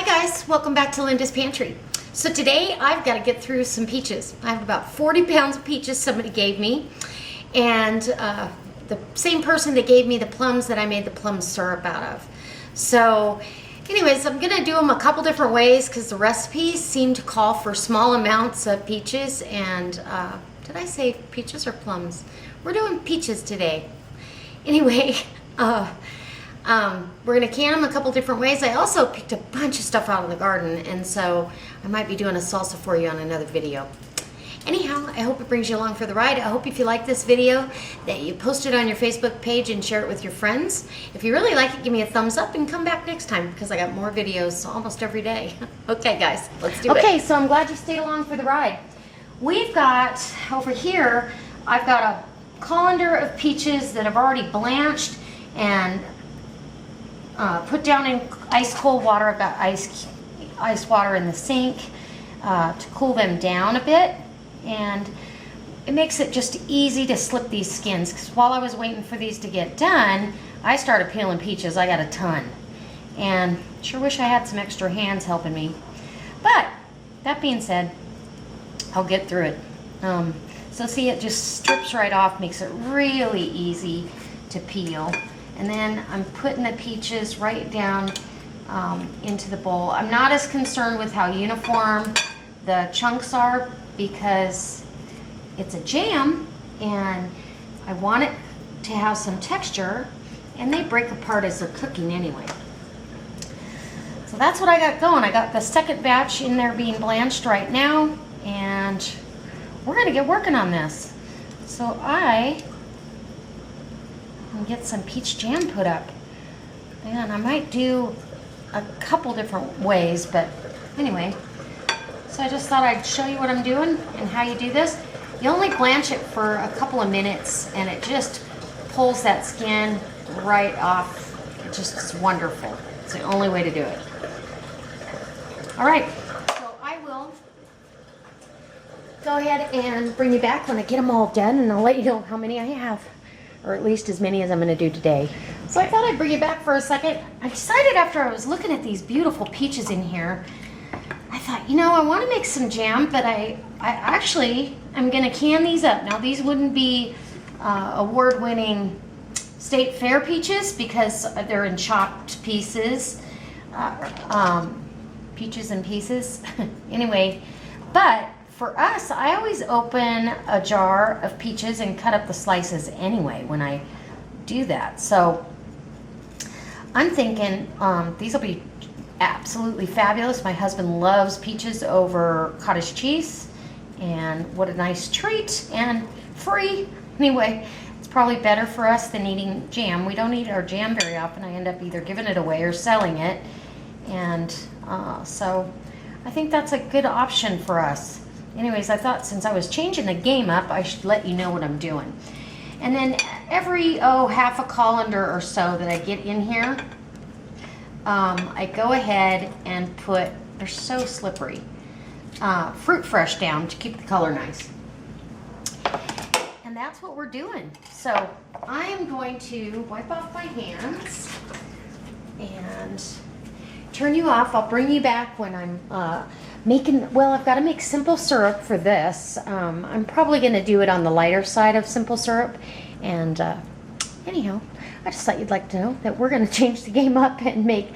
guys, welcome back to Linda's Pantry. So today I've got to get through some peaches. I have about 40 pounds of peaches somebody gave me, and the same person that gave me the plums that I made the plum syrup out of. So anyways, I'm gonna do them a couple different ways because the recipes seem to call for small amounts of peaches. And did I say peaches or plums? We're doing peaches today. Anyway, we're gonna can them a couple different ways. I also picked a bunch of stuff out of the garden, and so I might be doing a salsa for you on another video. Anyhow, I hope it brings you along for the ride. I hope if you like this video that you post it on your Facebook page and share it with your friends. If you really like it, give me a thumbs up and come back next time because I got more videos almost every day. Okay guys, let's do it. Okay, so I'm glad you stayed along for the ride. We've got over here, I've got a colander of peaches that have already blanched and put down in ice cold water. I've got ice water in the sink to cool them down a bit, and it makes it just easy to slip these skins, because while I was waiting for these to get done, I started peeling peaches. I got a ton, and sure wish I had some extra hands helping me, but that being said, I'll get through it. So see, it just strips right off, makes it really easy to peel. And then I'm putting the peaches right down into the bowl. I'm not as concerned with how uniform the chunks are because it's a jam and I want it to have some texture, and they break apart as they're cooking anyway. So that's what I got going. I got the second batch in there being blanched right now, and we're gonna get working on this. So I and get some peach jam put up, and I might do a couple different ways, but anyway, so I just thought I'd show you what I'm doing and how you do this. You only blanch it for a couple of minutes and it just pulls that skin right off. It just is wonderful. It's the only way to do it. All right, so I will go ahead and bring you back when I get them all done, and I'll let you know how many I have, or at least as many as I'm going to do today. So I thought I'd bring you back for a second. I decided after I was looking at these beautiful peaches in here, I thought, you know, I want to make some jam, but I actually am going to can these up. Now these wouldn't be award-winning state fair peaches because they're in chopped pieces, peaches and pieces. Anyway, but for us, I always open a jar of peaches and cut up the slices anyway when I do that. So I'm thinking these will be absolutely fabulous. My husband loves peaches over cottage cheese, and what a nice treat, and free. Anyway, it's probably better for us than eating jam. We don't eat our jam very often. I end up either giving it away or selling it, and so I think that's a good option for us. Anyways, I thought since I was changing the game up, I should let you know what I'm doing. And then every, half a colander or so that I get in here, I go ahead and put, they're so slippery, fruit fresh down to keep the color nice. And that's what we're doing. So I am going to wipe off my hands and turn you off. I'll bring you back when I'm making, well, I've got to make simple syrup for this. I'm probably going to do it on the lighter side of simple syrup. And anyhow, I just thought you'd like to know that we're going to change the game up and make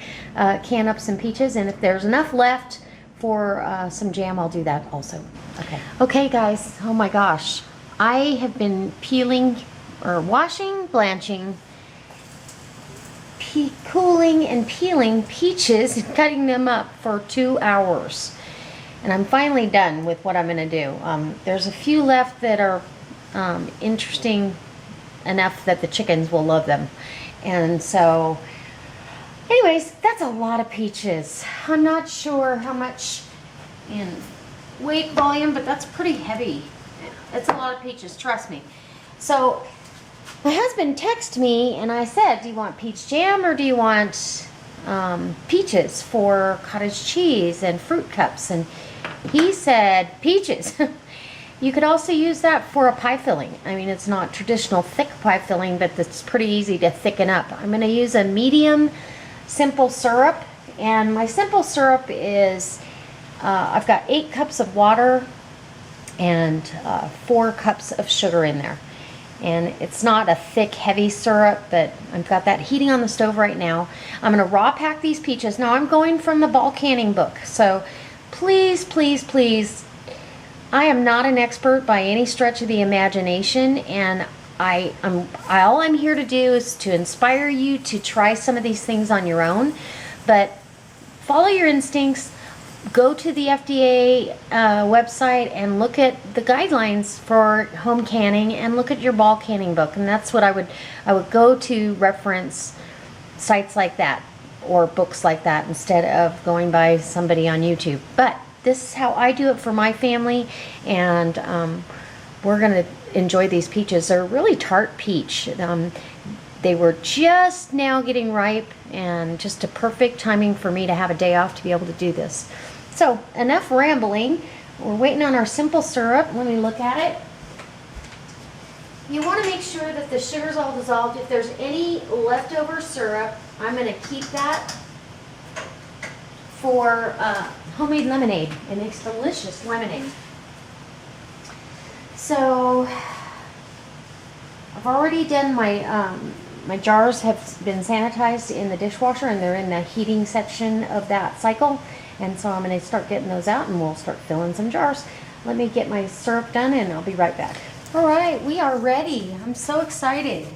can up some peaches. And if there's enough left for some jam, I'll do that also. Okay guys, oh my gosh. I have been peeling or washing, blanching, cooling and peeling peaches and cutting them up for 2 hours. And I'm finally done with what I'm going to do. There's a few left that are interesting enough that the chickens will love them. And so, anyways, that's a lot of peaches. I'm not sure how much in weight volume, but that's pretty heavy. It's a lot of peaches, trust me. So my husband texted me and I said, do you want peach jam or do you want peaches for cottage cheese and fruit cups? And he said peaches. You could also use that for a pie filling. I mean, it's not traditional thick pie filling, but it's pretty easy to thicken up. I'm going to use a medium simple syrup, And my simple syrup is, I've got 8 cups of water and 4 cups of sugar in there. And it's not a thick, heavy syrup, but I've got that heating on the stove right now. I'm going to raw pack these peaches. Now I'm going from the bulk canning book, so please, please, please, I am not an expert by any stretch of the imagination, and all I'm here to do is to inspire you to try some of these things on your own. But follow your instincts. Go to the FDA website and look at the guidelines for home canning, and look at your bulk canning book. And that's what I would go to reference sites like that or books like that instead of going by somebody on YouTube. But this is how I do it for my family, and we're going to enjoy these peaches. They're really tart peach. They were just now getting ripe, and just a perfect timing for me to have a day off to be able to do this. So enough rambling. We're waiting on our simple syrup. Let me look at it. You want to make sure that the sugar's all dissolved. If there's any leftover syrup, I'm going to keep that for homemade lemonade. It makes delicious lemonade. So I've already done my my jars have been sanitized in the dishwasher, and they're in the heating section of that cycle. And so I'm going to start getting those out, and we'll start filling some jars. Let me get my syrup done, and I'll be right back. All right, we are ready. I'm so excited.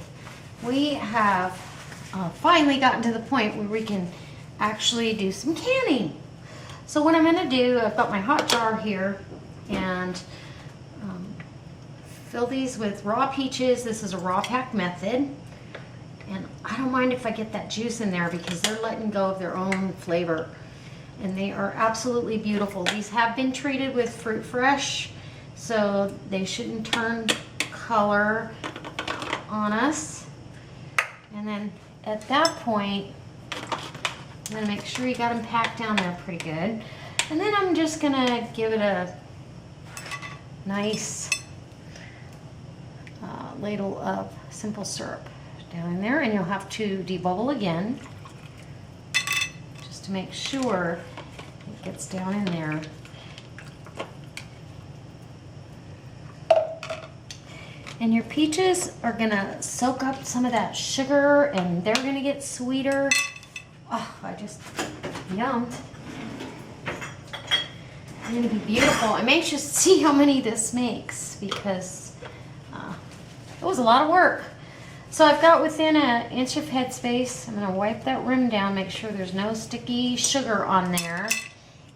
We have finally gotten to the point where we can actually do some canning. So what I'm going to do, I've got my hot jar here, and fill these with raw peaches. This is a raw pack method. And I don't mind if I get that juice in there because they're letting go of their own flavor. And they are absolutely beautiful. These have been treated with Fruit Fresh, so they shouldn't turn color on us. And then at that point, I'm gonna make sure you got them packed down there pretty good. And then I'm just gonna give it a nice ladle of simple syrup down in there, and you'll have to debubble again just to make sure it gets down in there. And your peaches are gonna soak up some of that sugar, and they're gonna get sweeter. Oh, I just yummed. It's gonna be beautiful. I'm anxious to see how many this makes because it was a lot of work. So I've got within an inch of headspace. I'm gonna wipe that rim down, make sure there's no sticky sugar on there.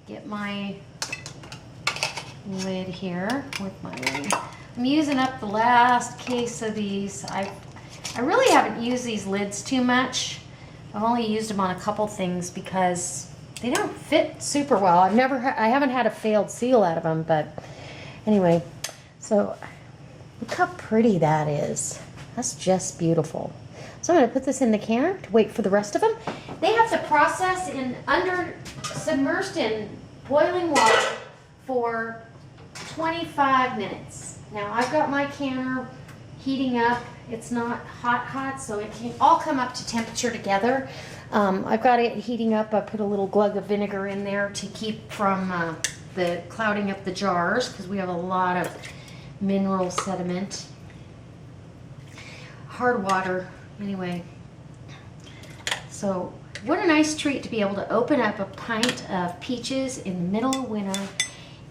Get my lid here with my lid. I'm using up the last case of these. I really haven't used these lids too much. I've only used them on a couple things because they don't fit super well. I haven't had a failed seal out of them, but anyway. So look how pretty that is. That's just beautiful. So I'm going to put this in the canner to wait for the rest of them. They have to process submersed in boiling water for 25 minutes. Now I've got my canner heating up. It's not hot, so it can all come up to temperature together. I've got it heating up. I put a little glug of vinegar in there to keep from the clouding up the jars because we have a lot of mineral sediment. Hard water, anyway. So what a nice treat to be able to open up a pint of peaches in the middle of winter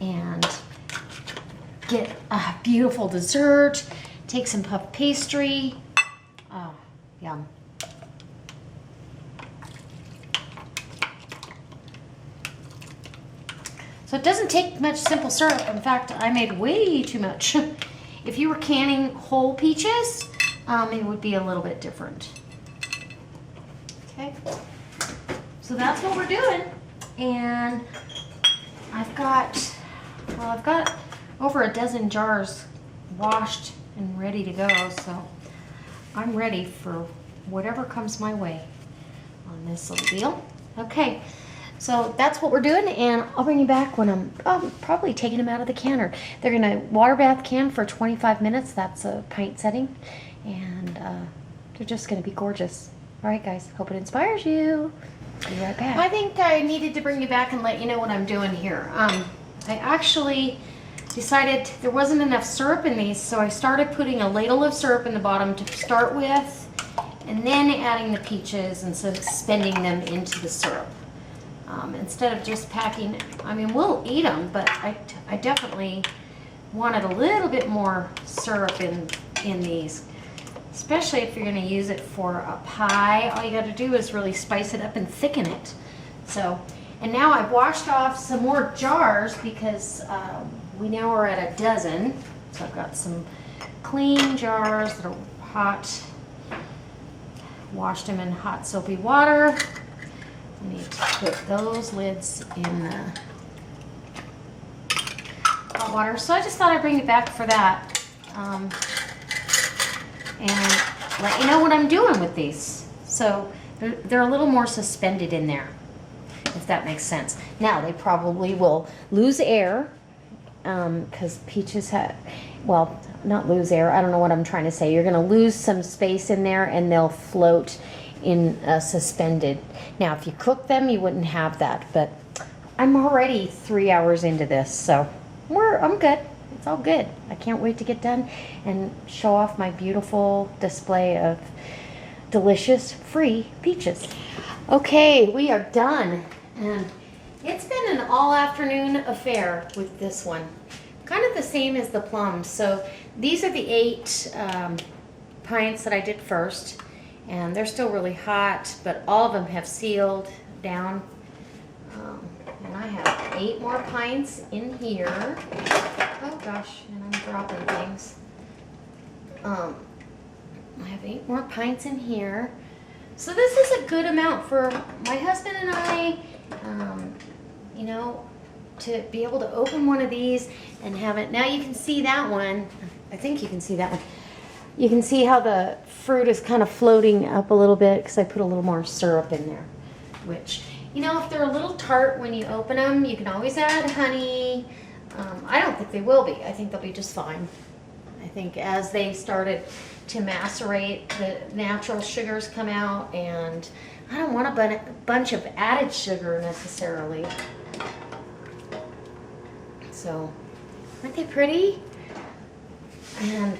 and get a beautiful dessert, take some puff pastry. Oh, yum. So it doesn't take much simple syrup. In fact, I made way too much. If you were canning whole peaches, it would be a little bit different. Okay, so that's what we're doing. And I've got over a dozen jars washed and ready to go, so I'm ready for whatever comes my way on this little deal. Okay, so that's what we're doing, and I'll bring you back when I'm probably taking them out of the canner. They're gonna water bath can for 25 minutes. That's a pint setting, and they're just gonna be gorgeous. All right, guys, hope it inspires you. Be right back. I think I needed to bring you back and let you know what I'm doing here. I actually decided there wasn't enough syrup in these, so I started putting a ladle of syrup in the bottom to start with, and then adding the peaches and so suspending them into the syrup. Instead of just packing, I mean, we'll eat them, but I definitely wanted a little bit more syrup in these, especially if you're going to use it for a pie. All you got to do is really spice it up and thicken it. So, and now I've washed off some more jars because we now are at a dozen. So I've got some clean jars that are hot. Washed them in hot soapy water. I need to put those lids in the hot water. So I just thought I'd bring you back for that. And let you know what I'm doing with these. So they're a little more suspended in there, if that makes sense. Now they probably will lose air because peaches have, well, not lose air, I don't know what I'm trying to say. You're going to lose some space in there and they'll float in suspended. Now if you cook them you wouldn't have that, but I'm already 3 hours into this, so I'm good. It's all good. I can't wait to get done and show off my beautiful display of delicious free peaches. Okay, we are done, and it's been an all afternoon affair with this one. Kind of the same as the plums. So these are the 8 pints that I did first, and they're still really hot, but all of them have sealed down. And I have 8 more pints in here. Oh gosh, and I'm dropping things. I have 8 more pints in here. So this is a good amount for my husband and I, you know, to be able to open one of these and have it. Now you can see that one. I think you can see that one. You can see how the fruit is kind of floating up a little bit because I put a little more syrup in there, which, you know, if they're a little tart when you open them, you can always add honey. I don't think they will be. I think they'll be just fine. I think as they started to macerate, the natural sugars come out, and I don't want a bunch of added sugar necessarily. So, aren't they pretty? And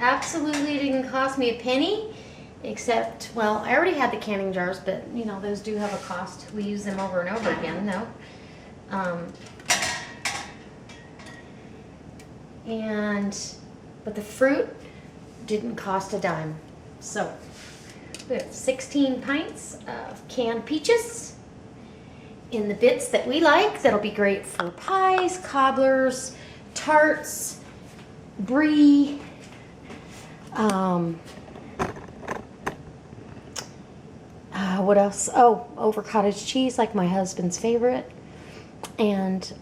absolutely didn't cost me a penny, except, well, I already had the canning jars, but, you know, those do have a cost. We use them over and over again, though. But the fruit didn't cost a dime. So, we have 16 pints of canned peaches in the bits that we like. That'll be great for pies, cobblers, tarts, brie, what else? Oh, over cottage cheese, like my husband's favorite. And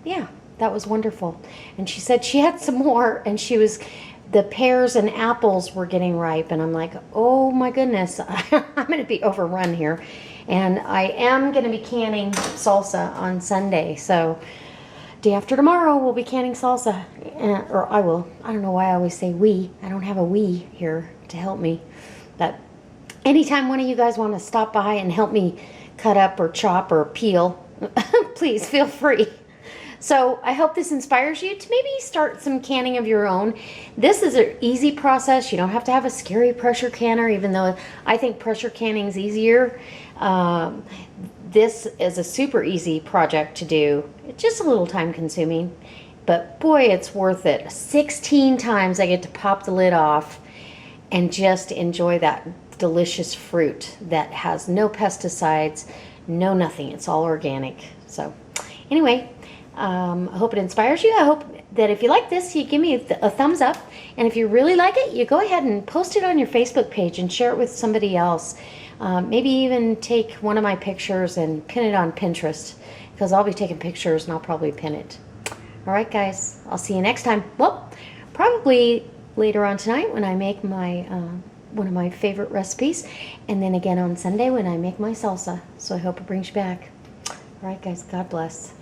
yeah, that was wonderful. And she said she had some more, and the pears and apples were getting ripe, and I'm like, oh my goodness, I'm going to be overrun here. And I am going to be canning salsa on Sunday, so day after tomorrow we'll be canning salsa, or I will. I don't know why I always say we. I don't have a we here to help me, but anytime one of you guys want to stop by and help me cut up or chop or peel, please feel free. So I hope this inspires you to maybe start some canning of your own. This is an easy process. You don't have to have a scary pressure canner, even though I think pressure canning is easier. This is a super easy project to do. It's just a little time consuming, but boy, it's worth it. 16 times I get to pop the lid off and just enjoy that delicious fruit that has no pesticides, no nothing. It's all organic. So anyway, I hope it inspires you. I hope that if you like this, you give me a thumbs up. And if you really like it, you go ahead and post it on your Facebook page and share it with somebody else. Maybe even take one of my pictures and pin it on Pinterest, because I'll be taking pictures and I'll probably pin it. All right, guys, I'll see you next time. Well, probably later on tonight when I make my one of my favorite recipes, and then again on Sunday when I make my salsa. So I hope it brings you back. All right, guys, God bless.